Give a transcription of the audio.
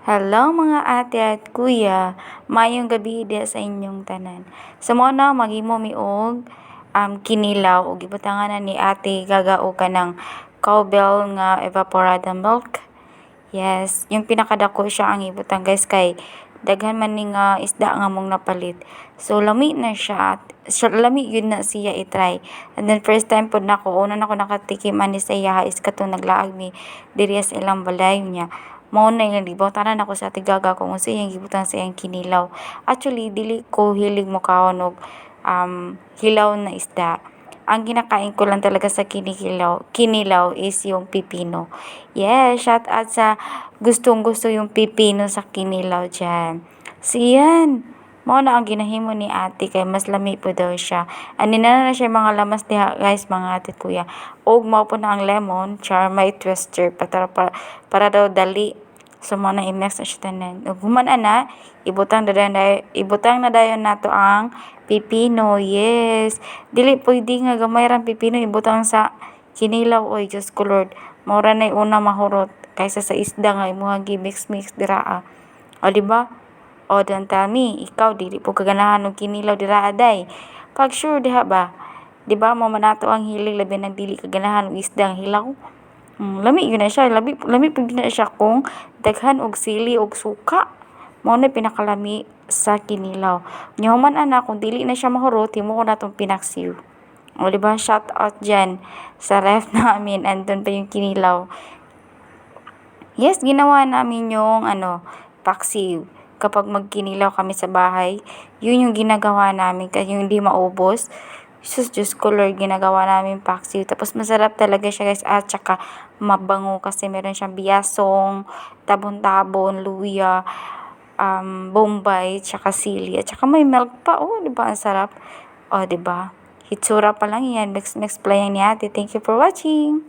Hello mga ate at kuya, mayong gabi dia sa inyong tanan. Sa mo na maghimo mi og kinilaw ug ibutangan na ni ate gagao ka ng cowbell nga evaporada milk. Yes, yung pinakadako siya ang ibutang guys kay daghan man ni nga isda nga mong napalit. So lami na siya, lami yun na siya i-try. And then first time pod nako, una nako nakatikim ani sa iya is katong naglaag mi diri sa ilang balay niya. Mao na yung gibutanan ako sa tigaga kung unsa iyang gibutang sa iyang kinilaw. Actually dili ko hilig mo kaon og hilaw na isda. Ang kinakain ko lang talaga sa kinilaw is yung pipino. Yes, shout out sa gustong-gusto yung pipino sa kinilaw diyan. So yan, mao na ang ginahimo ni ate kay mas lami po daw siya. Ani na siya mga lamas diha guys, mga ate at kuya. Og mao po na ang lemon, char may twister para daw dali. So mao na i-mix na siya tanan. Ug human ana, ibutang na dayon nato ang pipino. Yes. Dili pwede nga gamay ra pipino ibutang sa kinilaw oy, Diyos ko Lord. Mao ra nay una mahurot kaysa sa isda nga imuha gi-mix-mix dira. O di ba? O don't tell me, ikaw dili po kaganahan og kinilaw dira day. Pag sure diha ba? Di ba mo man nato ang hilig labi na dili kaganahan og isda ang hilaw. Lami yun na siya, lami pud na siya kung daghan og sili og suka. Mao na pinakalami sa kinilaw. Nya human ana kung dili na siya mahurot, himo ko natong pinaksiw. O di ba, shout out diyan sa ref namin, andun pa yung kinilaw. Yes, ginawa namin yung paksiw. Kapag magkinilaw kami sa bahay, yun yung ginagawa namin kasi yung hindi maubos. Sus, Diyos ko Lord, ginagawa namin paksiw. Tapos masarap talaga siya guys. At saka mabango kasi meron siyang biyasong, tabon-tabon, luya, bombay, tsaka sili. At saka may milk pa. Oh, di ba? Ang sarap. Oh, di ba? Hitsura pa lang yan. Mix-mix pa lang yan ni ate. Thank you for watching.